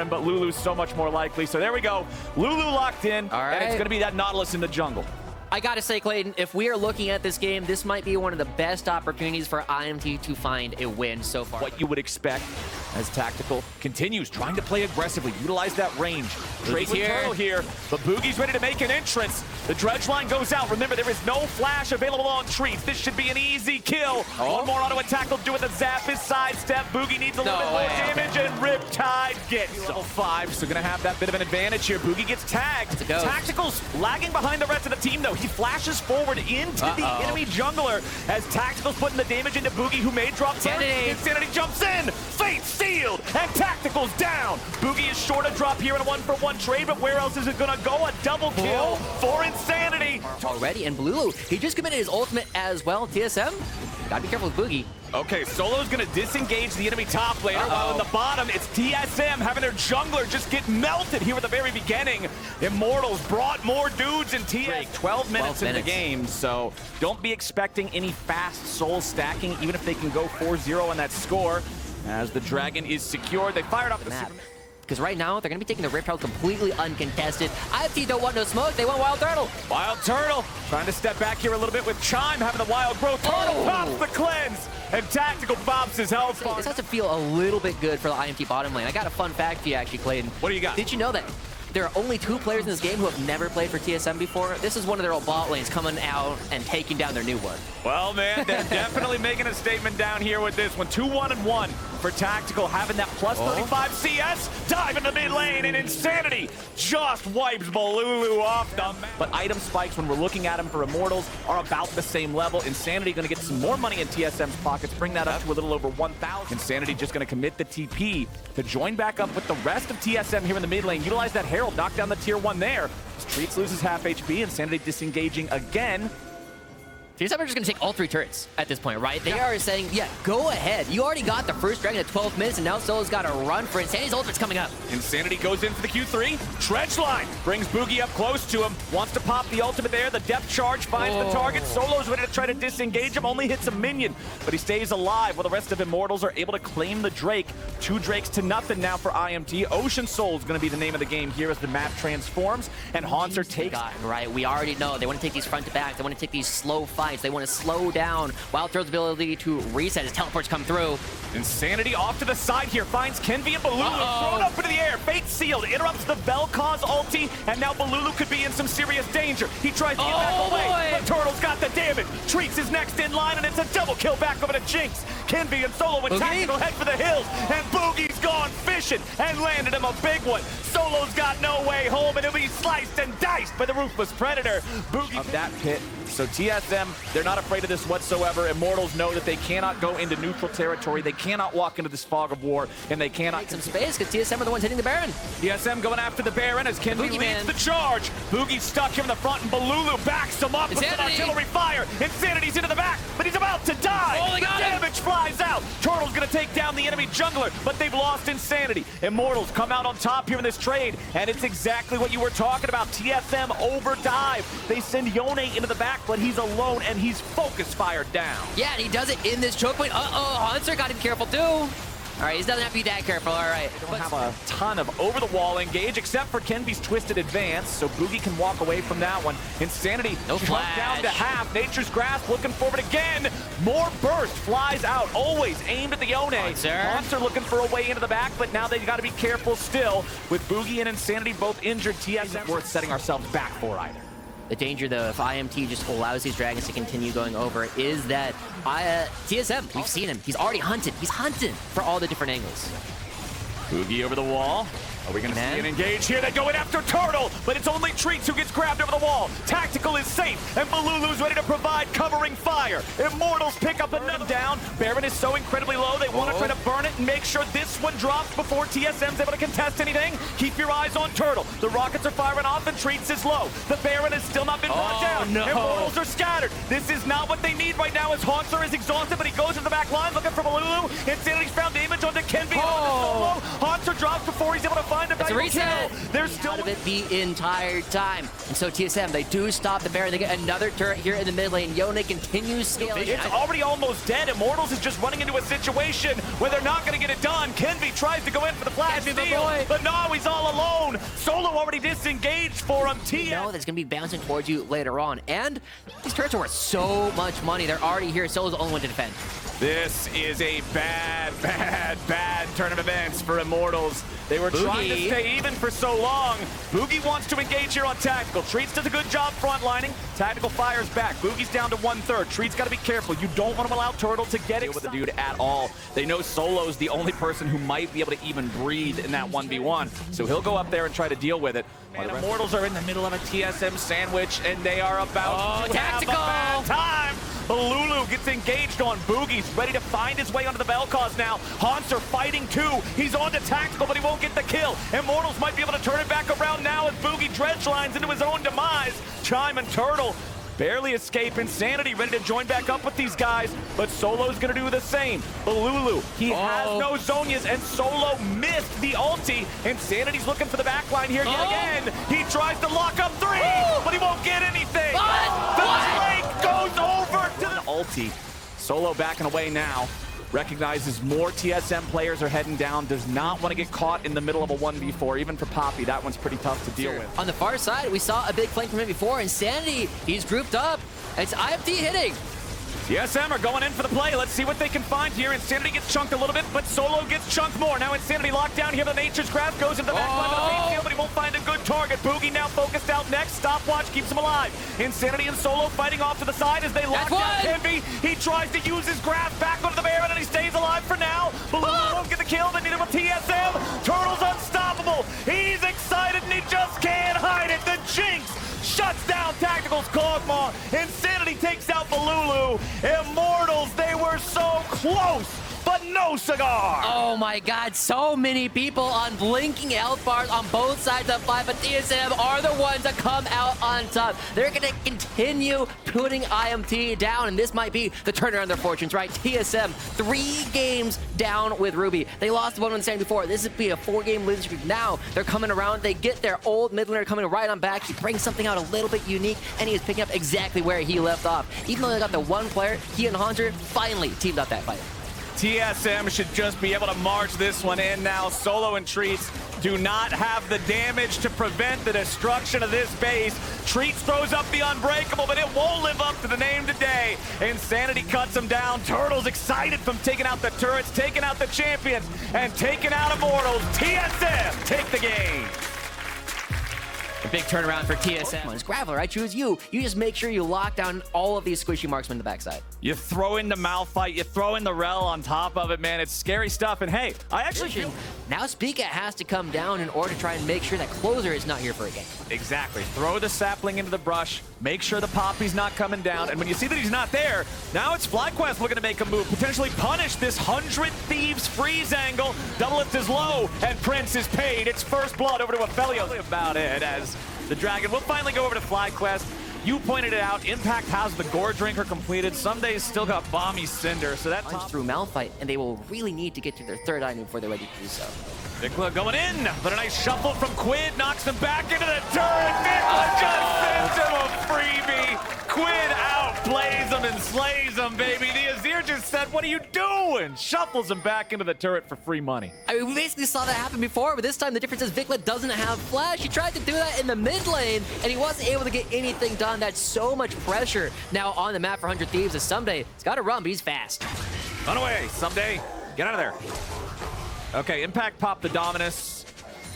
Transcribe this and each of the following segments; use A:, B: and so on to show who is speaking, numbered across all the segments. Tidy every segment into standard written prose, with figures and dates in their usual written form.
A: Baron, but Lulu's so much more likely. So there we go. Lulu locked in,
B: All right.
A: and it's going to be that Nautilus in the jungle.
B: I gotta say, Clayton, if we are looking at this game, this might be one of the best opportunities for IMT to find a win so far.
A: What you would expect as Tactical continues trying to play aggressively, utilize that range. Trade with Turtle here, but Boogie's ready to make an entrance. The dredge line goes out. Remember, there is no flash available on Treats. This should be an easy kill. One more auto attack will do it. The zap, his sidestep. Boogie needs a little bit more damage, and Riptide gets level 5. So gonna have that bit of an advantage here. Boogie gets tagged. Tactical's lagging behind the rest of the team, though. He flashes forward into the enemy jungler as Tactical's putting the damage into Boogie, who may drop Insanity. Insanity jumps in. Fate sealed, and Tactical's down. Boogie is short a drop here in a 1-for-1 trade, but where else is it gonna go? A double kill for Insanity.
B: Already, and Blue, he just committed his ultimate as well. TSM, gotta be careful with Boogie.
A: Okay, Solo's gonna disengage the enemy top laner, while in the bottom, it's TSM having their jungler just get melted here at the very beginning. Immortals brought more dudes in TSM. 12 minutes in the game, so don't be expecting any fast soul stacking, even if they can go 4-0 on that score. As the dragon is secured, they fired up the map.
B: Because right now, they're going to be taking the Rip Turtle completely uncontested. IFT don't want no smoke, they want Wild Turtle.
A: Wild Turtle trying to step back here a little bit with Chime, having the wild growth. Turtle pops the cleanse, and Tactical bobs his health.
B: This has to feel a little bit good for the IMT bottom lane. I got a fun fact for you, actually, Clayton.
A: What do you got?
B: Did you know that there are only 2 players in this game who have never played for TSM before? This is one of their old bot lanes coming out and taking down their new one.
A: Well, man, they're definitely making a statement down here with this one. 2-1-1 for Tactical, having that plus 35 CS. Dive into mid lane, and Insanity just wipes Balulu off the map. But item spikes, when we're looking at them for Immortals, are about the same level. Insanity going to get some more money in TSM's pockets, bring that up to a little over 1,000. Insanity just going to commit the TP to join back up with the rest of TSM here in the mid lane. Utilize that Herald, knock down the tier 1 there. Treats loses half HP, Insanity disengaging again.
B: TSM are just going to take all 3 turrets at this point, right? They are saying, yeah, go ahead. You already got the first dragon at 12 minutes, and now Solo's got to run for Insanity's ultimate's coming up.
A: Insanity goes in for the Q3. Dredge line brings Boogie up close to him. Wants to pop the ultimate there. The depth charge finds the target. Solo's ready to try to disengage him. Only hits a minion, but he stays alive while the rest of Immortals are able to claim the Drake. 2 Drakes to nothing now for IMT. Ocean Soul is going to be the name of the game here as the map transforms, and Haunter takes...
B: Right, we already know. They want to take these front to back. They want to take these slow fights. They want to slow down Wild Turtle's ability to reset. His teleports come through.
A: Insanity off to the side here, finds Kenvi and Balulu thrown up into the air. Fate sealed, interrupts the Vel'Koz ulti, and now Balulu could be in some serious danger. He tries to get back away, but Turtle's got the damage. Treats is next in line, and it's a double kill back over to Jinx. Kenvi and Solo with Tactical head for the hills, and Boogie's gone fishing and landed him a big one. Solo's got no way home, and he'll be sliced and diced by the Ruthless Predator. Boogie of that pit. So TSM, they're not afraid of this whatsoever. Immortals know that they cannot go into neutral territory. They cannot walk into this fog of war, and they cannot...
B: Take some space, because TSM are the ones hitting the Baron.
A: TSM going after the Baron as Kenvi leads the charge. Boogie's stuck here in the front, and Balulu backs him up with some artillery fire. Insanity's into the back, but he's about to die.
B: Oh,
A: the damage flies out. Turtle's going to take down the enemy jungler, but they've lost Insanity. Immortals come out on top here in this trade, and it's exactly what you were talking about. TSM overdive. They send Yone into the back, but he's alone, and he's focus fired down.
B: Yeah, and he does it in this choke point. Hunter got to be careful too. All right, he doesn't have to be that careful. All right.
A: They don't have a ton of over-the-wall engage, except for Kenvi's twisted advance, so Boogie can walk away from that one. Insanity shrunk down to half. Nature's Grasp looking forward again. More burst flies out, always aimed at the Yone. Monster looking for a way into the back, but now they've got to be careful still. With Boogie and Insanity both injured, TSM isn't worth setting ourselves back for either.
B: The danger, though, if IMT just allows these dragons to continue going over, is that TSM, we've seen him. He's already hunted. He's hunting for all the different angles.
A: Boogie over the wall. Are we going to see an engage here? They go in after Turtle, but it's only Treats who gets grabbed over the wall. Tactical is safe, and Balulu's ready to provide covering fire. Immortals pick up another down. Baron is so incredibly low, they want to try to burn it and make sure this one drops before TSM's able to contest anything. Keep your eyes on Turtle. The rockets are firing off, and Treats is low. The Baron has still not been brought down. Immortals are scattered. This is not what they need right now, as Haunter is exhausted, but he goes to the back line looking for Balulu. Insanity's found damage onto Kenvi. Haunter drops before he's able to find a valuable kill. They're still
B: out of it the entire time. And so TSM, they do stop the Baron. They get another turret here in the mid lane. Yone continues scaling.
A: It's already almost dead. Immortals is just running into a situation where they're not going to get it done. Kenvi tries to go in for the flash steal, but no, he's all alone. Solo already disengaged for him.
B: You know that's going to be bouncing towards you later on. And these turrets are worth so much money. They're already here. Solo's the only one to defend.
A: This is a bad turn of events for Immortals. They were trying to stay even for so long. Boogie wants to engage here on Tactical. Treats does a good job frontlining. Tactical fires back. Boogie's down to 1/3. Treats got to be careful. You don't want to allow Turtle to get it with the dude at all. They know Solo's the only person who might be able to even breathe in that 1v1. So he'll go up there and try to deal with it. Man, Immortals are in the middle of a TSM sandwich, and they are about to have a bad time. Lulu gets engaged on Boogie's ready to find his way onto the Vel'Koz now. Haunter fighting too. He's on to Tactical, but he won't get the kill. Immortals might be able to turn it back around now as Boogie dredge lines into his own demise. Chime and Turtle barely escape. Insanity ready to join back up with these guys, but Solo's gonna do the same. But Lulu, he has no Zhonya's, and Solo missed the ulti. Insanity's looking for the backline here yet again. He tries to lock up 3, but he won't get anything. The Drake goes over to the ulti. Solo backing away now. Recognizes more TSM players are heading down, does not want to get caught in the middle of a 1v4. Even for Poppy, that one's pretty tough to deal with.
B: On the far side, we saw a big flank from him before. Insanity, he's grouped up. It's IFT hitting.
A: TSM are going in for the play. Let's see what they can find here. Insanity gets chunked a little bit, but Solo gets chunked more. Now Insanity locked down here. The Nature's Grasp goes into the back line of the main field, but he won't find a good target. Boogie now focused out next. Stopwatch keeps him alive. Insanity and Solo fighting off to the side as they lock down Kenvi. He tries to use his grasp back onto the Baron, and he stays alive for now. Balloon won't get the kill. They need him with TSM. Turtle's unstoppable. He's excited, and he just can't hide it. The Jinx shuts down Tactical's Kog'Maw. Insanity takes out Balulu. Immortals, they were so close, but no cigar.
B: Oh my god, so many people on blinking health bars on both sides of fight, but TSM are the ones that come out on top. They're going to continue putting IMT down, and this might be the turnaround of their fortunes, right? TSM, 3 games down with Ruby. They lost 1 Sandy before. This would be a 4-game losing streak. Now they're coming around. They get their old mid laner coming right on back. He brings something out a little bit unique, and he is picking up exactly where he left off. Even though they got the one player, he and Haunter finally teamed up that fight.
A: TSM should just be able to march this one in now. Solo and Treats do not have the damage to prevent the destruction of this base. Treats throws up the Unbreakable, but it won't live up to the name today. Insanity cuts him down. Turtle's excited from taking out the turrets, taking out the champions, and taking out Immortals. TSM take the game.
B: A big turnaround for TSM. It's Graveler, I choose you. You just make sure you lock down all of these squishy marksmen in the backside.
A: You throw in the Malphite, you throw in the Rel on top of it, man. It's scary stuff. And hey, I actually feel...
B: Now Spica has to come down in order to try and make sure that Closer is not here for a game.
A: Exactly. Throw the sapling into the brush, make sure the Poppy's not coming down, and when you see that he's not there, now it's FlyQuest looking to make a move, potentially punish this 100 Thieves freeze angle. Doublelift is low, and Prince is paid. It's first blood over to Ophelio. About it as the Dragon will finally go over to FlyQuest. You pointed it out, Impact has the Gore Drinker completed. Some days still got Bomby Cinder, so that
B: punch through Malphite, and they will really need to get to their 3rd item before they're ready to do so.
A: Vikla going in, but a nice shuffle from Quid knocks him back into the turret. Vikla just sends him a freebie. Quid outplays him and slays him, baby. The Azir just said, what are you doing? Shuffles him back into the turret for free money.
B: I mean, we basically saw that happen before, but this time the difference is Vikla doesn't have flash. He tried to do that in the mid lane, and he wasn't able to get anything done. That's so much pressure now on the map for 100 Thieves. As Someday, he's got to run, but he's fast.
A: Run away, Someday. Get out of there. Okay, Impact popped the Dominus.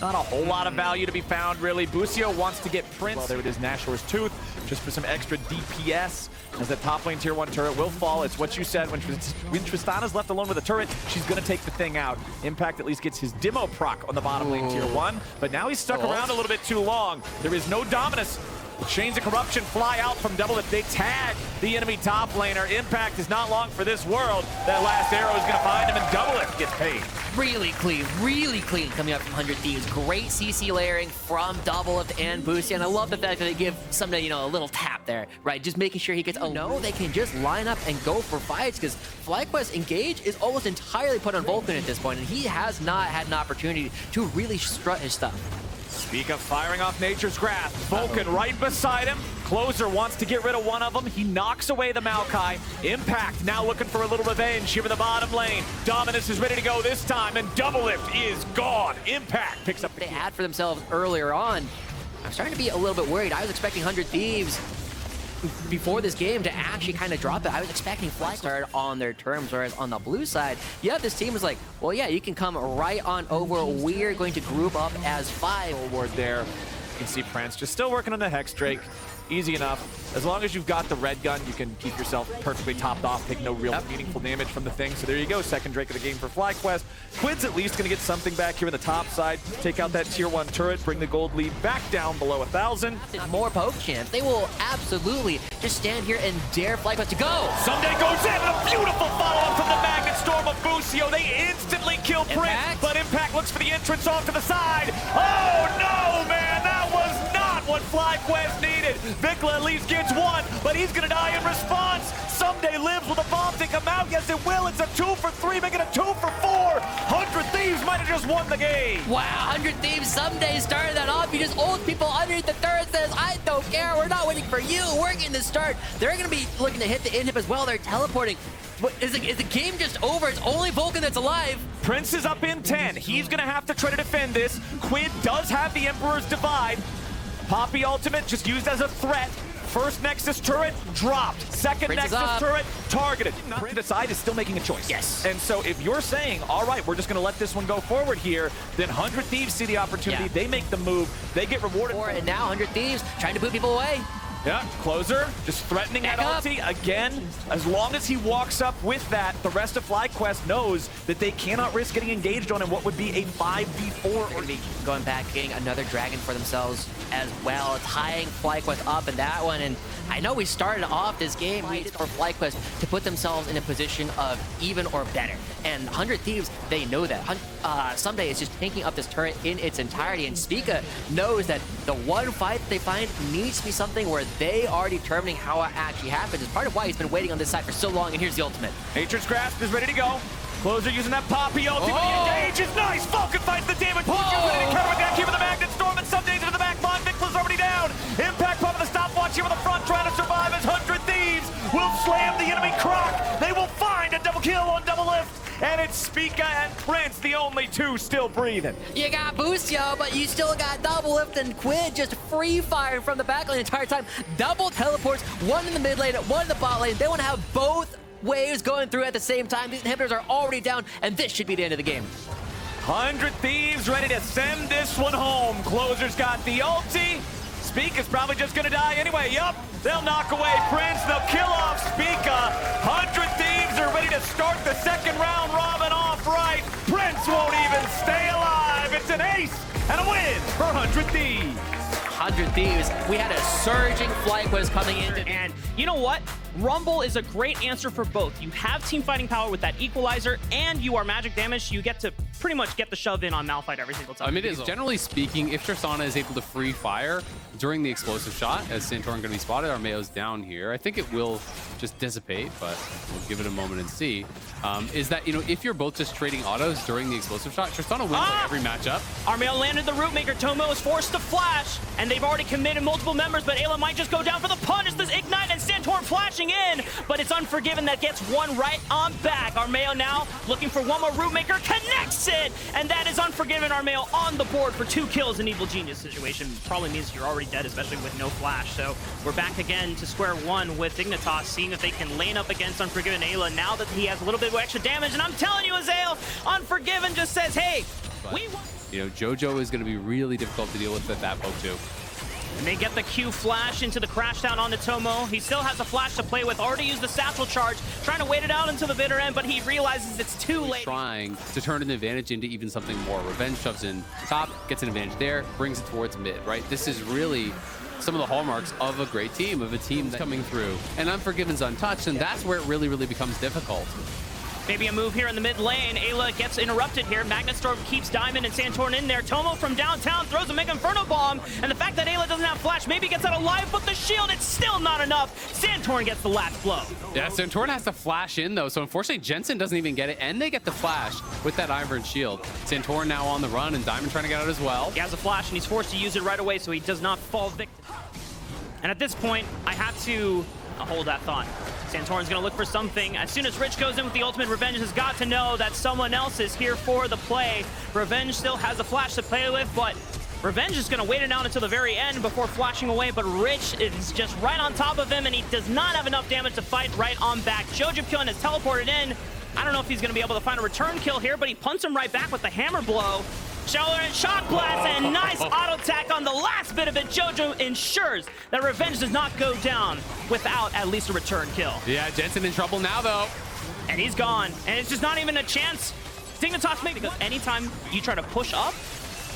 A: Not a whole lot of value to be found, really. Busio wants to get Prince. Well, there it is, Nashor's Tooth, just for some extra DPS. As the top lane tier 1 turret will fall. It's what you said. When Tristana's left alone with a turret, she's going to take the thing out. Impact at least gets his Demo proc on the bottom lane tier 1, but now he's stuck around a little bit too long. There is no Dominus. Chains of Corruption fly out from Double Lift. They tag the enemy top laner. Impact is not long for this world. That last arrow is going to find him, and Double Lift gets paid.
B: Really clean coming up from 100 Thieves. Great CC layering from Double Lift and Boosty, and I love the fact that they give Someday, you know, a little tap there, right? Just making sure he gets, oh no, they can just line up and go for fights, because FlyQuest Engage is almost entirely put on Vulcan at this point, and he has not had an opportunity to really strut his stuff.
A: Speak of firing off Nature's Wrath. Vulcan right beside him. Closer wants to get rid of one of them. He knocks away the Maokai. Impact now looking for a little revenge here in the bottom lane. Dominus is ready to go this time, and Double Lift is gone. Impact picks up the
B: They had for themselves earlier on. I'm starting to be a little bit worried. I was expecting 100 Thieves before this game to actually kind of drop it. I was expecting Fly start on their terms, whereas on the blue side, yeah, this team was like, well, yeah, you can come right on over. We're going to group up as 5.
A: forward there. You can see Prince just still working on the Hex Drake. Easy enough. As long as you've got the red gun, you can keep yourself perfectly topped off, take no real meaningful damage from the thing. So there you go, second Drake of the game for FlyQuest. Quid's at least gonna get something back here in the top side, take out that tier 1 turret, bring the gold lead back down below 1,000.
B: More poke chance. They will absolutely just stand here and dare FlyQuest to go.
A: Someday goes in, and a beautiful follow-up from the Magnet Storm of Busio. They instantly kill Prince, but Impact looks for the entrance off to the side. Oh no, man, that was not what FlyQuest needed. Vikla at least gets one, but he's gonna die in response. Someday lives with a bomb to come out. Yes, it will. It's a 2 for 3, making a 2 for 4. 100 Thieves might have just won the game.
B: Wow, 100 Thieves Someday started that off. You just old people underneath the turret says, I don't care. We're not waiting for you. We're getting to start. They're gonna be looking to hit the inhib as well. They're teleporting. But is the game just over? It's only Vulcan that's alive.
A: Prince is up in 10. He's gonna have to try to defend this. Quid does have the Emperor's Divide. Poppy ultimate just used as a threat. First Nexus turret dropped. Second
B: Prince
A: Nexus turret targeted. Prince decide is still making a choice.
B: Yes.
A: And so if you're saying, all right, we're just going to let this one go forward here, then 100 Thieves see the opportunity.
B: Yeah.
A: They make the move. They get rewarded.
B: And now 100 Thieves trying to boot people away.
A: Yeah, Closer just threatening that ulti again. As long as he walks up with that, the rest of FlyQuest knows that they cannot risk getting engaged on in what would be a 5v4.
B: Or be going back, getting another dragon for themselves as well, tying FlyQuest up in that one. And I know we started off this game for FlyQuest to put themselves in a position of even or better. And 100 Thieves, they know that. Someday is just tanking up this turret in its entirety, and Spica knows that the one fight they find needs to be something where they are determining how it actually happens. It's part of why he's been waiting on this side for so long, and here's the ultimate.
A: Nature's Grasp is ready to go. Closer using that Poppy ulti, but the engage is nice! Vulcan finds the damage, Busio ready to counter attack here with the Magnet Storm, and Sunday's into the back line, Vikla's already down! Impact popping the stopwatch here with the front, trying to survive as 100 Thieves will slam the enemy Croc! They will find a double kill on Double Lift! And it's Spica and Prince, the only two still breathing.
B: You got Busio, but you still got Double Lift and Quid just free firing from the back lane the entire time. Double teleports, one in the mid lane, one in the bot lane. They want to have both waves going through at the same time. These inhibitors are already down, and this should be the end of the game.
A: 100 Thieves ready to send this one home. Closer's got the ulti. Spica's probably just gonna die anyway. Yup, they'll knock away Prince. They'll kill off Spica. 100 Thieves are ready to start the second round robin off right. Prince won't even stay alive. It's an ace and a win for 100 Thieves.
B: 100 Thieves, we had a surging FlyQuest coming in.
C: And you know what? Rumble is a great answer for both. You have team fighting power with that equalizer, and you are magic damage. You get to pretty much get the shove in on Malphite every single time.
D: I mean, it is generally speaking, if Tristana is able to free fire during the explosive shot, as Santorin going to be spotted, Armeo's down here. I think it will just dissipate, but we'll give it a moment and see. Is that, you know, if you're both just trading autos during the explosive shot, Tristana wins like every matchup.
C: Armeo landed the Rootmaker. Tomo is forced to flash, and they've already committed multiple members, but Ayla might just go down for the punish. This Ignite and Santorin flashing in, but it's Unforgiven that gets one right on back. Armeo now looking for one more Rootmaker, connects it, and that is Unforgiven. Armeo on the board for 2 kills. An Evil Genius situation probably means you're already dead, especially with no flash. So we're back again to square one with Dignitas, seeing if they can lane up against Unforgiven Ayla now that he has a little bit of extra damage. And I'm telling you, Azael, Unforgiven just says, hey, we want.
D: You know, JoJo is going to be really difficult to deal with at that poke too.
C: And they get the Q flash into the crash down on the Tomo. He still has a flash to play with. Already used the satchel charge, trying to wait it out until the bitter end, but he realizes it's too late.
D: Trying to turn an advantage into even something more. Revenge shoves in top, gets an advantage there, brings it towards mid, right? This is really some of the hallmarks of a great team, of a team that's coming through. And Unforgiven's untouched, and that's where it really, really becomes difficult.
C: Maybe a move here in the mid lane. Ayla gets interrupted here. Magnetstorm keeps Diamond and Santorin in there. Tomo from downtown throws a Mega Inferno Bomb. And the fact that Ayla doesn't have flash, maybe gets out alive, but the shield, it's still not enough. Santorin gets the last blow.
D: Yeah, Santorin has to flash in, though. So unfortunately, Jensen doesn't even get it, and they get the flash with that Iron Shield. Santorin now on the run, and Diamond trying to get out as well.
C: He has a flash, and he's forced to use it right away so he does not fall victim. And at this point, I have to hold that thought. Santorin's gonna look for something. As soon as Rich goes in with the ultimate, Revenge has got to know that someone else is here for the play. Revenge still has a flash to play with, but Revenge is gonna wait it out until the very end before flashing away, but Rich is just right on top of him, and he does not have enough damage to fight right on back. Jojo has teleported in. I don't know if he's gonna be able to find a return kill here, but he punts him right back with the hammer blow. Shower and Shock Blast, and nice auto attack on the last bit of it. Jojo ensures that Revenge does not go down without at least a return kill.
D: Yeah, Jensen in trouble now, though.
C: And he's gone, and it's just not even a chance. Dignitas maybe, because anytime you try to push up,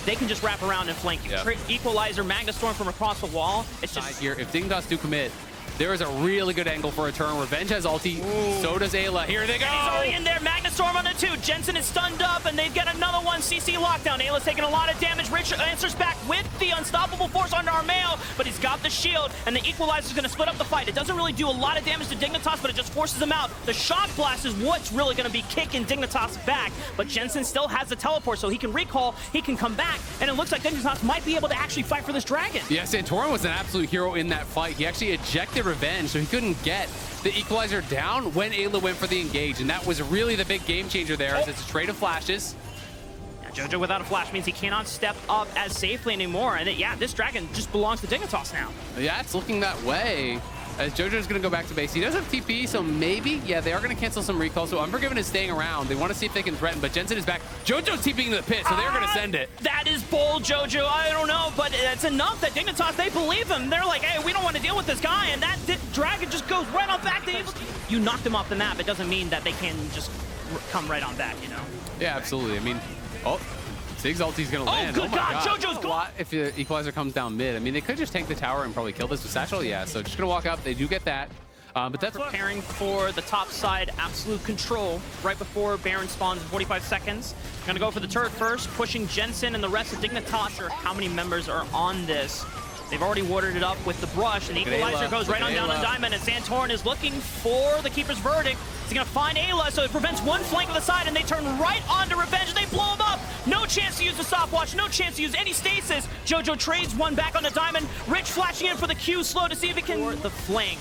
C: they can just wrap around and flank you.
D: Yep.
C: Equalizer, Magnetstorm from across the wall. It's just
D: here. If Dignitas do commit, there is a really good angle for a turn. Revenge has ulti, so does Ayla. Here they go!
C: And he's already in there. Magnetstorm on the 2. Jensen is stunned up, and they've got another one. CC lockdown. Ayla's taking a lot of damage. Rich answers back with the unstoppable force onto Armeo, but he's got the shield, and the Equalizer's going to split up the fight. It doesn't really do a lot of damage to Dignitas, but it just forces him out. The Shock Blast is what's really going to be kicking Dignitas back, but Jensen still has the teleport, so he can recall, he can come back, and it looks like Dignitas might be able to actually fight for this dragon.
D: Yeah, Santorin was an absolute hero in that fight. He actually ejected Revenge, so he couldn't get the Equalizer down when Ayla went for the engage, and that was really the big game changer there, as it's a trade of flashes.
C: Yeah, Jojo without a flash means he cannot step up as safely anymore, and yeah, this dragon just belongs to Dignitas now.
D: Yeah, it's looking that way. As Jojo's going to go back to base. He does have TP, so maybe, yeah, they are going to cancel some recall. So Unforgiven is staying around. They want to see if they can threaten, but Jensen is back. Jojo's TPing to the pit, so they're going to send it.
C: That is bold, Jojo. I don't know, but it's enough that Dignitas, they believe him. They're like, hey, we don't want to deal with this guy, and that dragon just goes right on back to Evil. You knocked them off the map. It doesn't mean that they can just come right on back, you know?
D: Yeah, absolutely. I mean, Sig's ulti's going to land.
C: Oh, good God. Jojo's gone.
D: If the Equalizer comes down mid, I mean, they could just tank the tower and probably kill this with Satchel. Yeah, so just going to walk up. They do get that. But that's
C: preparing for the top side absolute control right before Baron spawns in 45 seconds. Gonna go for the turret first, pushing Jensen and the rest of Dignitas, or how many members are on this. They've already watered it up with the brush, and the Equalizer goes right on down to Diamond, and Santorin is looking for the Keeper's Verdict. He's gonna find Ayla, so it prevents one flank of the side, and they turn right onto Revenge, and they blow him up. No chance to use the stopwatch, no chance to use any stasis. Jojo trades one back onto Diamond. Rich flashing in for the Q slow to see if he can the flank.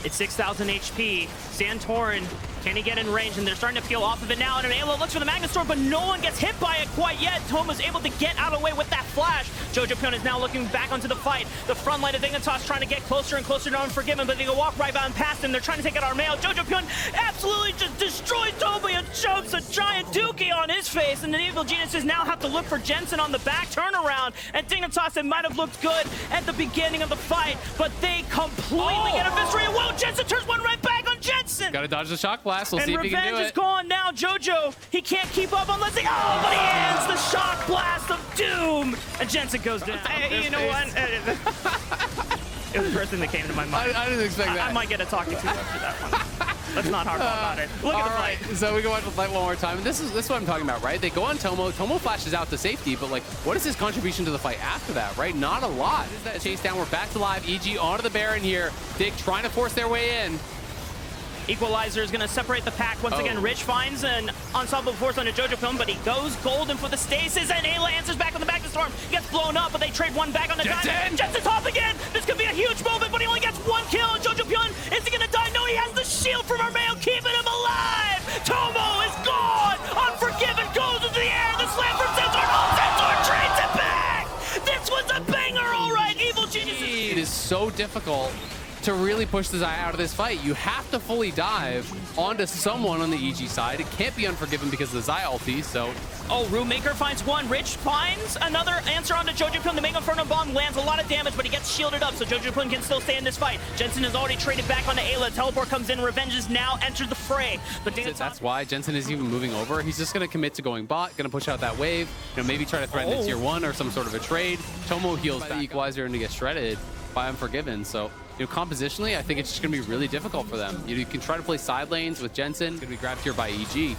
C: It's 6,000 HP. Santorin, can he get in range? And they're starting to peel off of it now. And Ayla looks for the Magnetstorm, but no one gets hit by it quite yet. Toma's able to get out of the way with that flash. Jojo Pion is now looking back onto the fight. The front line of Dignitas trying to get closer and closer to Unforgiven, but they can walk right past him. They're trying to take out Armeo. Jojo Pion absolutely just destroys Toma and shoves a giant dookie on his face. And the Evil Geniuses now have to look for Jensen on the back turnaround. And Dignitas, it might have looked good at the beginning of the fight, but they completely get eviscerated. Whoa, Jensen turns one right back on Jensen.
D: Gotta dodge the Shock Blast. We'll see if he can do it.
C: And Revenge is gone now. Jojo, he can't keep up unless he... Oh, but he ends the Shock Blast of Doom. And Jensen goes down. Hey, you know what? It was the first thing that came to my mind.
D: I didn't expect that.
C: I might get a talking to after that one. Let's not harp about it. Look at the fight.
D: So we can watch the fight one more time. And this is what I'm talking about, right? They go on Tomo. Tomo flashes out to safety, but like, what is his contribution to the fight after that, right? Not a lot. Is that chase down? We're back to live. EG onto the Baron here. Dig trying to force their way in.
C: Equalizer is going to separate the pack once again. Rich finds an unstoppable force on a Jojo Film, but he goes golden for the stasis, and Ayla answers back on the Magnetstorm. He gets blown up, but they trade one back on the Diamond. Jensen's off again. This could be a huge moment, but he only gets one kill. Jojo Pion, is he going to die? No, he has the shield from Armeo, keeping him alive. Tomo is gone. Unforgiven goes into the air. The slam from Santorin. Oh, Santorin trades it back. This was a banger, all right. Evil Geniuses.
D: It is so difficult to really push the Zai out of this fight. You have to fully dive onto someone on the EG side. It can't be Unforgiven because of the Zai ulti, so...
C: Oh, Rootmaker finds one. Rich finds another answer onto Jojo Pion. The Mega Inferno Bomb lands a lot of damage, but he gets shielded up, so Jojo Pion can still stay in this fight. Jensen has already traded back onto Ayla. Teleport comes in. Revenge has now entered the fray. But
D: that's why Jensen isn't even moving over. He's just going to commit to going bot, going to push out that wave, maybe try to threaten the tier 1 or some sort of a trade. Tomo heals the Equalizer and to get shredded. by Unforgiven. So, compositionally, I think it's just going to be really difficult for them. You can try to play side lanes with Jensen. Going to be grabbed here by EG.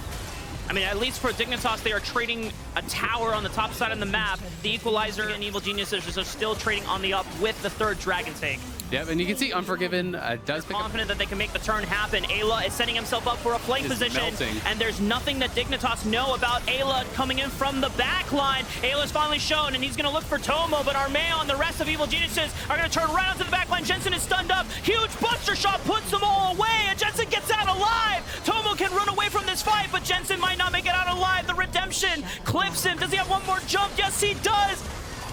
C: I mean, at least for Dignitas, they are trading a tower on the top side of the map. The Equalizer and Evil Geniuses are still trading on the up with the third Dragon Take.
D: Yep, and you can see Unforgiven does pick
C: confident that they can make the turn happen. Ayla is setting himself up for a flank position, and there's nothing that Dignitas know about Ayla coming in from the back line. Ayla's finally shown, and he's going to look for Tomo, but Armeo and the rest of Evil Geniuses are going to turn right onto the back line. Jensen is stunned up. Huge buster shot puts them all away, and Jensen gets out alive. Tomo can run away from this fight, but Jensen might not make it out alive. The redemption clips him. Does he have one more jump? Yes, he does.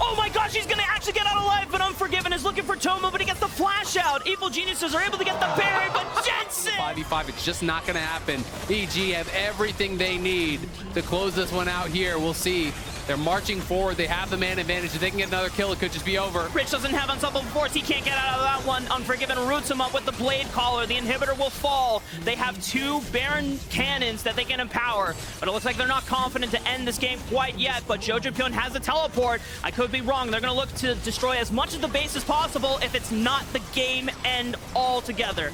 C: Oh my gosh, he's gonna actually get out alive, but Unforgiven is looking for Tomo, but he gets the flash out. Evil Geniuses are able to get the berry, but Jensen!
D: 5v5, it's just not gonna happen. EG have everything they need to close this one out here. We'll see. They're marching forward. They have the man advantage. If they can get another kill, it could just be over.
C: Rich doesn't have unstoppable force. He can't get out of that one. Unforgiven roots him up with the blade collar. The inhibitor will fall. They have two Baron cannons that they can empower, but it looks like they're not confident to end this game quite yet. But Jojo Pyun has the teleport. I could be wrong. They're going to look to destroy as much of the base as possible if it's not the game end altogether.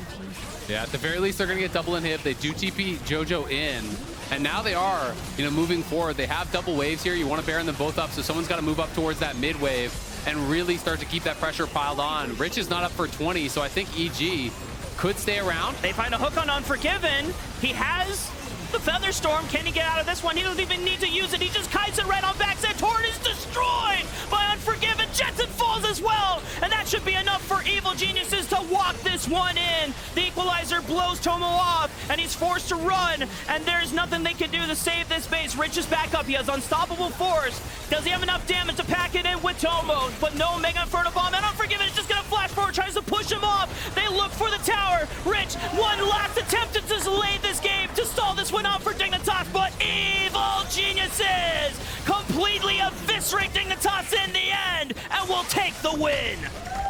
D: Yeah, at the very least, they're going to get double inhib. They do TP Jojo in. And now they are, moving forward. They have double waves here. You want to Baron them both up, so someone's got to move up towards that mid wave and really start to keep that pressure piled on. Rich is not up for 20, so I think EG could stay around.
C: They find a hook on Unforgiven. He has the Feather Storm. Can he get out of this one? He doesn't even need to use it. He just kites it right on back. Santorin is destroyed by Unforgiven. Jensen falls as well, and that should be enough for Evil Geniuses to walk this one in. The Equalizer blows Tomo off, and he's forced to run, and there's nothing they can do to save this base. Rich is back up. He has unstoppable force. Does he have enough damage to pack it in with Tomo? But no Mega Inferno Bomb, and Unforgiven is just going to flash forward, tries to push him off. They look for the tower. Rich, one last attempt to delay this game, to stall this one out for Dignitas, but Evil Geniuses completely eviscerate Dignitas in the end, and will take the win.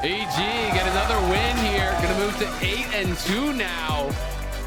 D: EG get another win here. Gonna move to 8-2 now.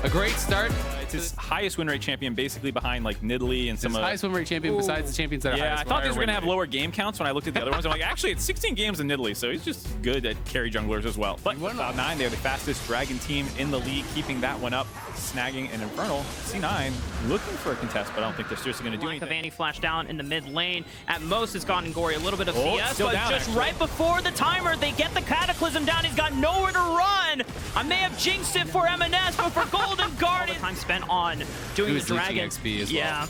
D: A great start.
E: It's his highest win rate champion, basically behind like Nidalee and some
D: of the highest win rate champion besides the champions that are
E: yeah,
D: highest.
E: I thought these were gonna have lower game counts when I looked at the other ones. I'm like, actually, it's 16 games in Nidalee, so he's just good at carry junglers as well. But Cloud9, they're the fastest Dragon team in the league, keeping that one up, snagging an Infernal. C9 looking for a contest, but I don't think they're seriously gonna do anything.
C: Cavani flash down in the mid lane. At most, it's gotten Gory a little bit of CS, but
E: down,
C: just right before the timer, they get the Cataclysm down. He's got nowhere to run. I may have jinxed it for M&S, but for Golden Guardian, time spent on doing the Dragon
D: XP as well.
C: Yeah.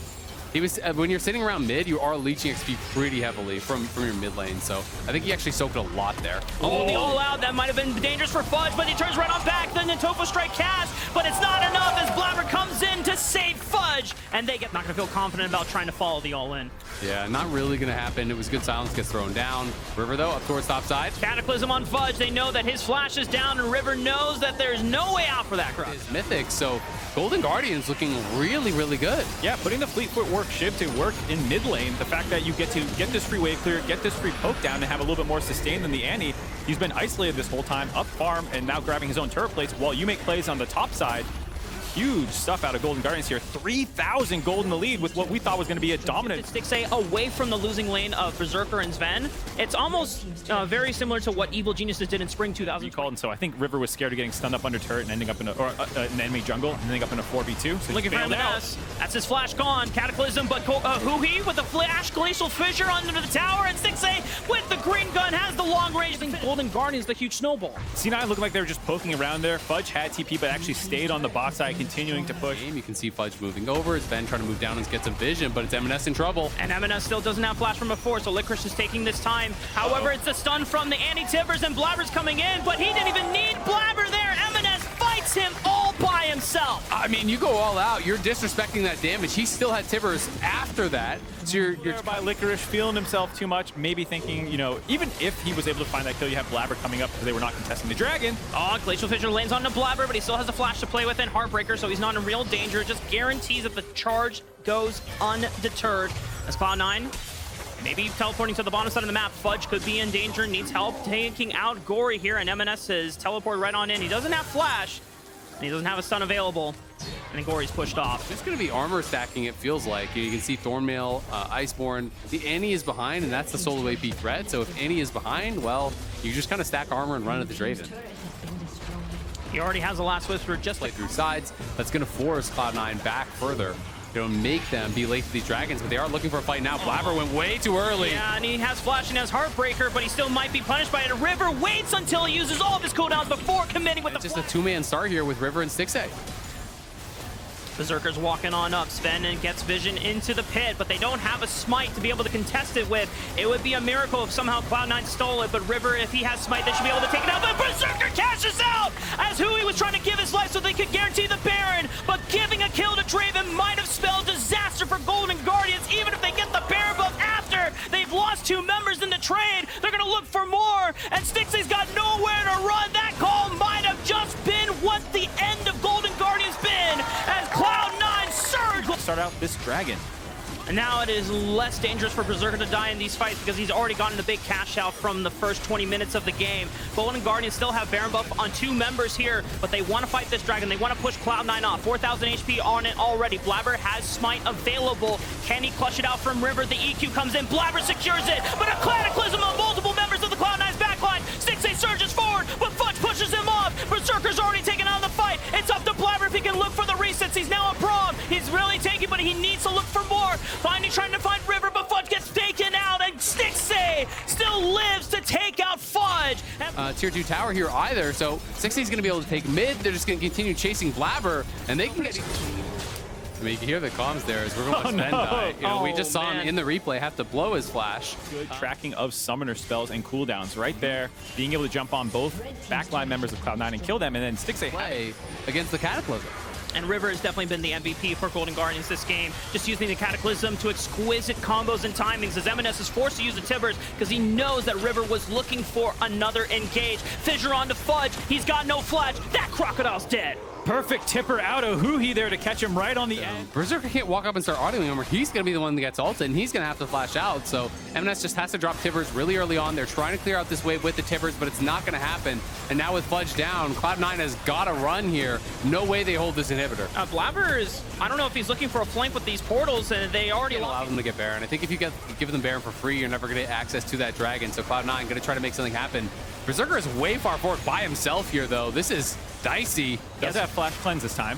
D: He was when you're sitting around mid, you are leeching XP pretty heavily from your mid lane. So I think he actually soaked a lot there.
C: Oh, the all out, that might have been dangerous for Fudge, but he turns right on back. Then the Topho Strike cast, but it's not enough as Blabber comes in to save Fudge, and they get not gonna feel confident about trying to follow the all in.
D: Yeah, not really gonna happen. It was good silence, gets thrown down. River though, up towards top side.
C: Cataclysm on Fudge. They know that his flash is down, and River knows that there's no way out for that crowd.
D: It's mythic, so Golden Guardian's looking really, really good.
E: Yeah, putting the fleet footwork shift to work in mid lane, the fact that you get to get this free wave clear, get this free poke down, and have a little bit more sustain than the Annie. He's been isolated this whole time, up farm, and now grabbing his own turret plates while you make plays on the top side. Huge stuff out of Golden Guardians here. 3,000 gold in the lead with what we thought was going to be a dominant.
C: Stixxay away from the losing lane of Berserker and Sven. It's almost very similar to what Evil Geniuses did in spring 2000.
E: You called, and so I think River was scared of getting stunned up under turret and ending up in an enemy jungle and ending up in a 4v2. So
C: looking for M&S. That's his flash gone. Cataclysm, but Huhi with a flash, Glacial Fissure under the tower, and Stixxay with the green gun has the long range. Golden Guardians, the huge snowball.
E: C9 looked like they were just poking around there. Fudge had TP, but actually stayed on the bot side, continuing to push.
D: You can see Fudge moving over. Sven trying to move down and get some vision, but it's M&S in trouble.
C: And M&S still doesn't have flash from before, so Licorice is taking this time. However, it's a stun from the anti-Tibbers, and Blabber's coming in, but he didn't even need Blabber there. M&S fights him all by himself.
D: I mean, you go all out. You're disrespecting that damage. He still had Tibbers after that. So you're
E: by Licorice, feeling himself too much, maybe thinking, even if he was able to find that kill, you have Blabber coming up because they were not contesting the Dragon.
C: Oh, Glacial Fissure lands onto Blabber, but he still has a flash to play with and Heartbreaker, so he's not in real danger. It just guarantees that the charge goes undeterred. As Cloud9 maybe teleporting to the bottom side of the map. Fudge could be in danger, needs help taking out Gory here, and M&S is teleport right on in. He doesn't have flash. And he doesn't have a stun available. And then Gory's pushed off.
D: It's going to be armor stacking, it feels like. You can see Thornmail, Iceborne. The Annie is behind, and that's the solo AP threat. So if Annie is behind, well, you just kind of stack armor and run at the Draven.
C: He already has a Last Whisper just
D: Play through sides. That's going to force Cloud9 back further. You know, make them be late to these dragons, but they are looking for a fight now. Blabber went way too early.
C: Yeah, and he has Flash and has Heartbreaker, but he still might be punished by it. River waits until he uses all of his cooldowns before committing with
D: It's
C: the
D: just a two-man start here with River and Stixxay.
C: Berserker's walking on up. Sven and gets vision into the pit, but they don't have a smite to be able to contest it with. It would be a miracle if somehow Cloud9 stole it, but River, if he has smite, they should be able to take it out. But Berserker cashes out as Hui was trying to give his life so they could guarantee the Baron, but giving a kill to Draven might have spelled disaster for Golden Guardians, even if they get the Baron buff after. They've lost 2 members in the trade. They're going to look for more, and Stixxay's got nowhere to run. That call might have just been what the end of Golden Guardians been, as Cloud9 surge.
E: Start out this dragon.
C: And now it is less dangerous for Berserker to die in these fights because he's already gotten the big cash out from the first 20 minutes of the game. Golden Guardians still have Baron buff on 2 members here, but they want to fight this dragon. They want to push Cloud9 off. 4,000 HP on it already. Blabber has smite available. Can he clutch it out from River? The EQ comes in. Blabber secures it, but a cataclysm of multiple members of the Cloud9's backline. Stixxay surges forward, but Fudge pushes him off. Berserker's already taken on the fight. It's up to Blabber if he can look for the resets. He's now a prom. He's really taking, but he needs to look for more. Finally trying to find River, but Fudge gets taken out, and Stixxay still lives to take out Fudge.
D: Tier 2 tower here either, so Stixxay's going to be able to take mid. They're just going to continue chasing Blabber, and they can get... I mean, you can hear the comms there as we're going to Sven die. You know, we just saw him in the replay have to blow his flash.
E: Good tracking of summoner spells and cooldowns right there. Being able to jump on both backline members of Cloud9 and kill them, and then Stixxay
D: Play against the Cataclysm.
C: And River has definitely been the MVP for Golden Guardians this game, just using the Cataclysm to exquisite combos and timings as M&S is forced to use the Tibbers because he knows that River was looking for another engage. Fissure onto Fudge, he's got no flash, that Crocodile's dead.
E: Perfect tipper out of Hui there to catch him right on the end.
D: Berserker can't walk up and start audioing him, or he's going to be the one that gets ulted, and he's going to have to flash out. So M&S just has to drop Tibbers really early on. They're trying to clear out this wave with the Tibbers, but it's not going to happen. And now with Fudge down, Cloud9 has got to run here. No way they hold this inhibitor.
C: Blabber is, I don't know if he's looking for a flank with these portals, and they already
D: allow them to get Baron. I think if you give them Baron for free, you're never going to get access to that dragon. So Cloud9 going to try to make something happen. Berserker is way far forward by himself here, though. This is dicey.
E: Does have flash cleanse this time.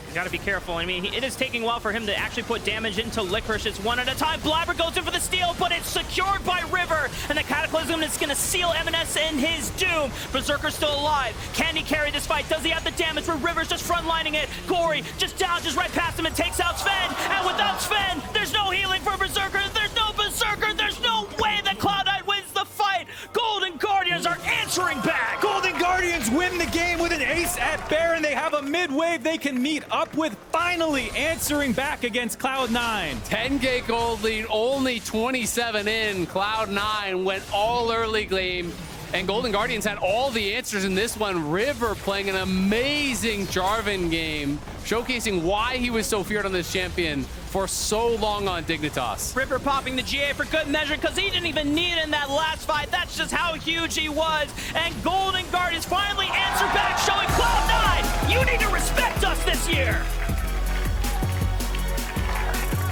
C: You gotta be careful. I mean, it is taking a while for him to actually put damage into Licorice. It's one at a time. Blabber goes in for the steal, but it's secured by River, and the Cataclysm is gonna seal M&S in his doom. Berserker's still alive. Can he carry this fight? Does he have the damage where River's just frontlining it? Gory just dodges right past him and takes out Sven, and without Sven, there's no healing for Berserker. There's no Berserker. There's no way that Cloud9 wins the fight. Golden Guardians are answering back.
E: Golden Guardians win the game with an ace at Baron. They have a mid-wave they can meet up with, finally answering back against Cloud9.
D: 10K gold lead, only 27 in. Cloud9 went all early game, and Golden Guardians had all the answers in this one. River playing an amazing Jarvan game, showcasing why he was so feared on this champion for so long on Dignitas.
C: River popping the GA for good measure because he didn't even need it in that last fight. That's just how huge he was. And Golden Guardians finally answer back, showing Cloud9, you need to respect us this year.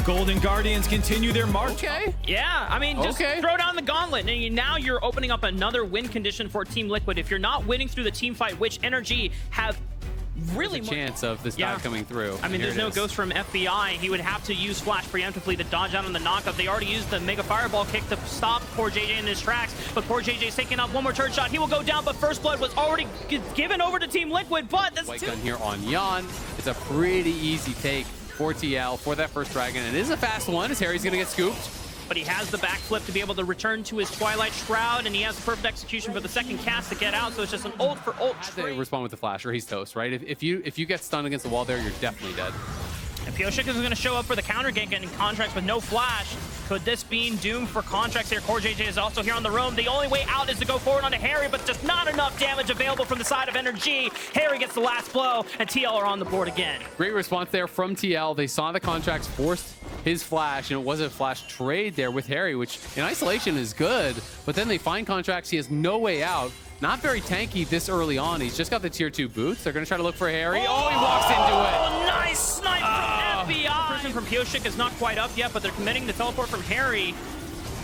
E: Golden Guardians continue their march.
D: Okay.
C: Yeah, I mean, just throw down the gauntlet. And now you're opening up another win condition for Team Liquid. If you're not winning through the team fight, which Energy have really
D: more chance of this not coming through.
C: I mean, there's no ghost from FBI. He would have to use Flash preemptively to dodge out on the knockup. They already used the Mega Fireball kick to stop poor JJ in his tracks, but poor JJ's taking up one more turret shot. He will go down, but First Blood was already given over to Team Liquid, but that's
D: White gun here on Yan. It's a pretty easy take for TL for that first dragon. It is a fast one as Harry's gonna get scooped.
C: But he has the backflip to be able to return to his Twilight Shroud, and he has the perfect execution for the second cast to get out, so it's just an ult for ult.
D: They respond with the flash, or he's toast, right? If you get stunned against the wall there, you're definitely dead.
C: And Pioshik is going to show up for the counter gank and Contracts with no flash. Could this be doomed for Contracts here? Core JJ is also here on the roam. The only way out is to go forward onto Harry, but just not enough damage available from the side of Energy. Harry gets the last blow, and TL are on the board again.
D: Great response there from TL. They saw the Contracts forced his flash, and it was a flash trade there with Harry, which in isolation is good, but then they find Contracts. He has no way out. Not very tanky this early on. He's just got the tier 2 boots. They're going to try to look for Harry. Oh, he walks into it.
C: Oh, nice snipe from FBI. Person from Pioshik is not quite up yet, but they're committing the teleport from Harry.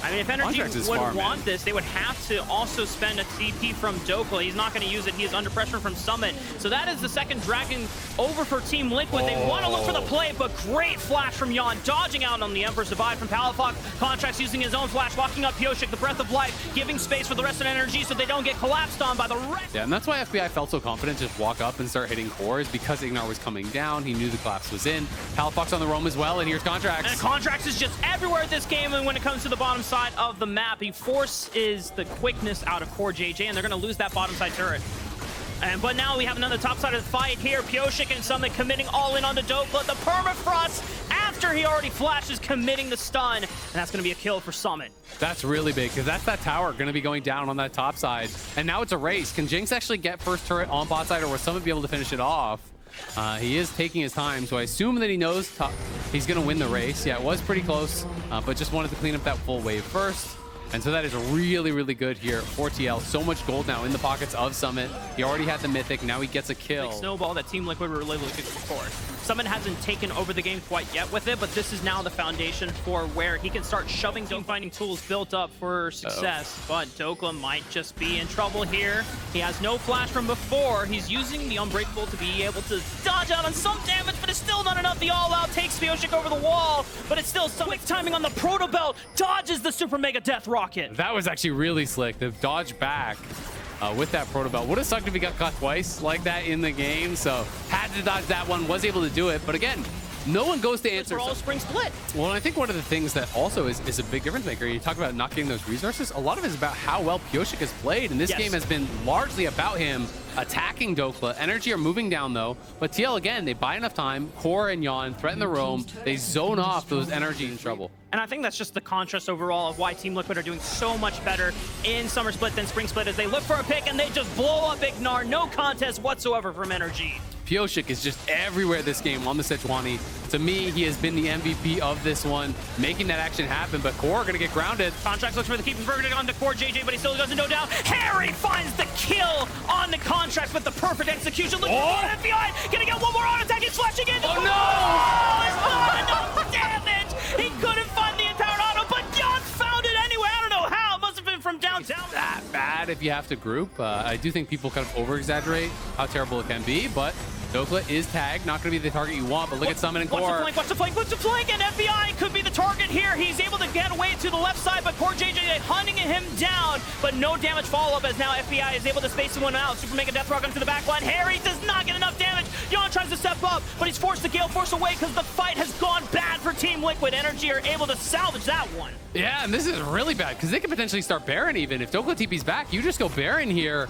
C: I mean, if Energy would want this, they would have to also spend a TP from Dokla. He's not going to use it. He is under pressure from Summit. So that is the second Dragon over for Team Liquid. They want to look for the play, but great flash from Yon, dodging out on the Emperor's Divide from Palafox. Contracts using his own flash, locking up Pioshik, the Breath of Life, giving space for the rest of Energy so they don't get collapsed on by the rest.
D: Yeah, and that's why FBI felt so confident to just walk up and start hitting cores, because Ignar was coming down. He knew the collapse was in. Palafox on the roam as well, and here's Contracts.
C: And Contracts is just everywhere this game, and when it comes to the bottom side of the map, he forces the quickness out of Core JJ, and they're going to lose that bottom side turret. But now we have another top side of the fight here. Pioshik and Summit committing all in on the Dokla. The permafrost, after he already flashes, committing the stun, and that's going to be a kill for Summit.
D: That's really big, because that's that tower going to be going down on that top side. And now it's a race. Can Jinx actually get first turret on bot side, or will Summit be able to finish it off? He is taking his time, so I assume that he knows he's going to win the race. Yeah, it was pretty close, but just wanted to clean up that full wave first. And so that is really, really good here for TL. So much gold now in the pockets of Summit. He already had the Mythic. Now he gets a kill.
C: Big snowball that Team Liquid were really looking for. Summit hasn't taken over the game quite yet with it, but this is now the foundation for where he can start shoving team finding tools built up for success. But Dokla might just be in trouble here. He has no flash from before. He's using the Unbreakable to be able to dodge out on some damage, but it's still not enough. The all-out takes Pioshik over the wall, but it's still some quick timing on the Proto Belt. Dodges the Super Mega Death Rocket.
D: That was actually really slick. The dodge back with that Proto Belt. Would have sucked if he got caught twice like that in the game, so had to dodge that one, was able to do it. But again, no one goes to answer.
C: For all spring split.
D: Well, I think one of the things that also is a big difference maker, you talk about not getting those resources, a lot of it is about how well Pioshik has played, and this game has been largely about him attacking Dokla. Energy are moving down though, but TL again, they buy enough time, Core and Yon threaten the roam, they zone off those Energy in trouble.
C: And I think that's just the contrast overall of why Team Liquid are doing so much better in Summer Split than Spring Split, as they look for a pick and they just blow up Ignar. No contest whatsoever from Energy.
D: Pioshik is just everywhere this game on the Sejuani. To me, he has been the MVP of this one, making that action happen, but Core are going to get grounded.
C: Contracts looks for the keep verdict on the Core JJ, but he still doesn't go down. Harry finds the kill on the Contracts with the perfect execution. Look at FBI, gonna get one more on attack. He's flashing in.
D: Oh no!
C: Oh, it's not enough damage. He couldn't find the entire auto, but Yon found it anyway. I don't know how. It must have been from downtown.
D: It's that bad if you have to group. I do think people kind of over-exaggerate how terrible it can be, but Dokla is tagged, not going to be the target you want, but look at Summon and Core.
C: Watch the flank, and FBI could be the target here. He's able to get away to the left side, but Core JJ hunting him down, but no damage follow-up as now FBI is able to space someone out. Super Mega Death Rock onto the back line. Harry does not get enough damage. Yon tries to step up, but he's forced to Gale Force away because the fight has gone bad for Team Liquid. Energy are able to salvage that one.
D: Yeah, and this is really bad because they could potentially start Baron even. If Dokla TP's back, you just go Baron here.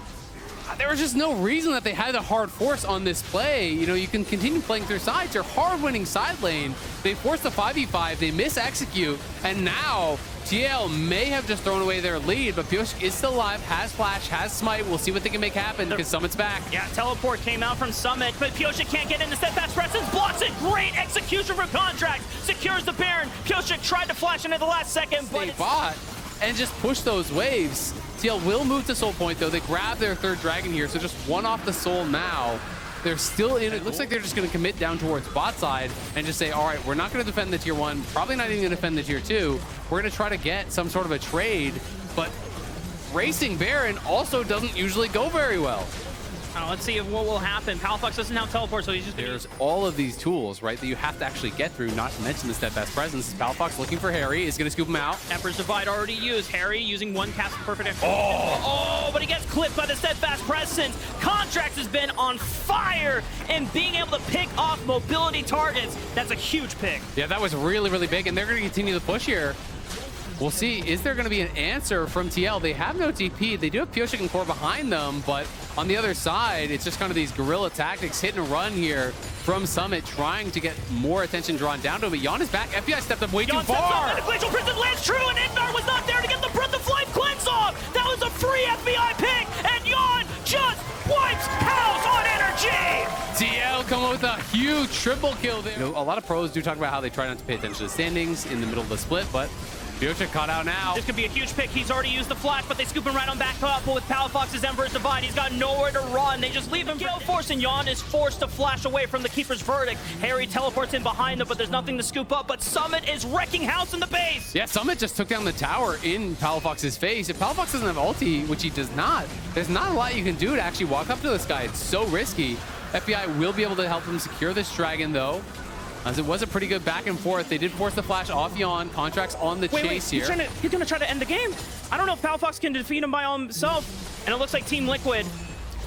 D: There was just no reason that they had a hard force on this play. You know, you can continue playing through sides. You're hard winning side lane. They force the 5v5. They miss execute. And now TL may have just thrown away their lead, but Pioshik is still alive, has flash, has smite. We'll see what they can make happen because Summit's back.
C: Yeah, teleport came out from Summit, but Pioshik can't get into steadfast presence. Blocks it. Great execution from Contract. Secures the Baron. Pioshik tried to flash in at the last second, but
D: they bought and just push those waves. TL will move to Soul Point, though. They grab their third dragon here, so just one off the Soul now. They're still in it. Looks like they're just going to commit down towards bot side and just say, all right, we're not going to defend the tier 1, probably not even going to defend the tier 2. We're going to try to get some sort of a trade, but racing Baron also doesn't usually go very well.
C: Let's see what will happen. Palafox doesn't have teleport, so he's just...
D: There's all of these tools, right, that you have to actually get through, not to mention the steadfast presence. Palafox looking for Harry, is going to scoop him out.
C: Emperor's Divide already used. Harry using one cast of perfect... but he gets clipped by the steadfast presence. Contracts has been on fire, and being able to pick off mobility targets, that's a huge pick.
D: Yeah, that was really, really big, and they're going to continue the push here. We'll see, is there going to be an answer from TL? They have no TP. They do have Pioshik and Core behind them, but on the other side, it's just kind of these guerrilla tactics, hit and run here from Summit, trying to get more attention drawn down to him. But Yon is back. FBI stepped up way too far.
C: And the Glacial Prison lands true, and Ignar was not there to get the Breath of Life cleanse off. That was a free FBI pick, and Yon just wipes house on Energy.
D: TL come up with a huge triple kill there. You know, a lot of pros do talk about how they try not to pay attention to the standings in the middle of the split, but Pioshik caught out now.
C: This could be a huge pick. He's already used the flash, but they scoop him right on back up. But with Palafox's Emperor's Divide, he's got nowhere to run. They just leave him. Gale Force and Yon is forced to flash away from the Keeper's Verdict. Harry teleports in behind them, but there's nothing to scoop up. But Summit is wrecking house in the base.
D: Yeah, Summit just took down the tower in Palafox's face. If Palafox doesn't have ulti, which he does not, there's not a lot you can do to actually walk up to this guy. It's so risky. FBI will be able to help him secure this dragon, though, as it was a pretty good back and forth. They did force the flash off Yon. Contracts on the chase here.
C: He's gonna try to end the game. I don't know if Palafox can defeat him by himself. And it looks like Team Liquid,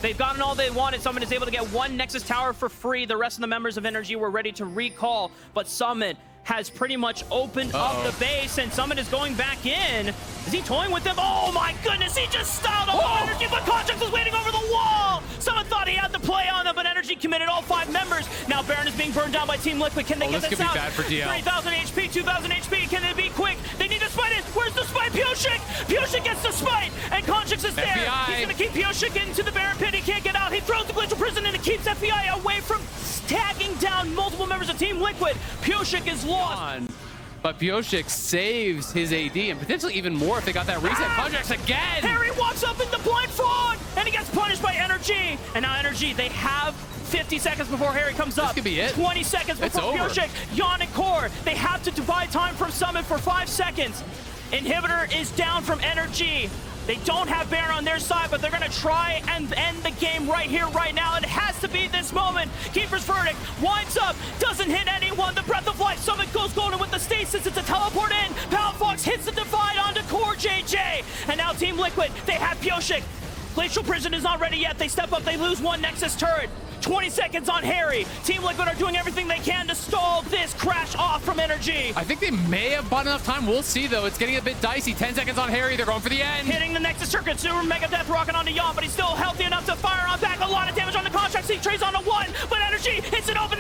C: they've gotten all they wanted. Summit is able to get one Nexus Tower for free. The rest of the members of Energy were ready to recall, but Summit has pretty much opened up the base, and Summit is going back in. Is he toying with them? Oh my goodness, he just styled on Energy, but Contracts was waiting over the wall. Summit thought he had the play on them, but Energy committed all 5 members. Now Baron is being burned down by Team Liquid. Can they get this out?
D: This could be bad for DL.
C: 3,000 HP, 2,000 HP. Can they be quick? They need to smite it. Where's the smite? Pioshik! Pioshik gets the smite, and Contracts is there.
D: FBI.
C: He's gonna keep Pioshik into the Baron pit. He can't get out. He throws the Glacial Prison, and it keeps FBI away from tagging down multiple members of Team Liquid. Pioshik is lost.
D: But Pioshik saves his AD, and potentially even more if they got that reset. Contracts again!
C: Harry walks up in the blind frog, and he gets punished by Energy. And now Energy, they have 50 seconds before Harry comes up.
D: This could be it.
C: 20 seconds before Pioshik. Yon and Core, they have to divide time from Summit for 5 seconds. Inhibitor is down from Energy. They don't have Baron on their side, but they're going to try and end the game right here, right now. It has to be this moment. Keeper's Verdict winds up, doesn't hit anyone. The Breath of Life, Summit goes golden with the stasis. It's a teleport in. Palafox hits the divide onto Core JJ. And now Team Liquid, they have Pioshik. Glacial Prison is not ready yet. They step up, they lose one Nexus turret. 20 seconds on Harry. Team Liquid are doing everything they can to stall this crash off from Energy.
D: I think they may have bought enough time. We'll see, though. It's getting a bit dicey. 10 seconds on Harry. They're going for the end.
C: Hitting the Nexus circuit. Super Mega Death rocking onto Yon, but he's still healthy enough to fire on back. A lot of damage on the Contracts. He trades on a 1, but Energy hits it open.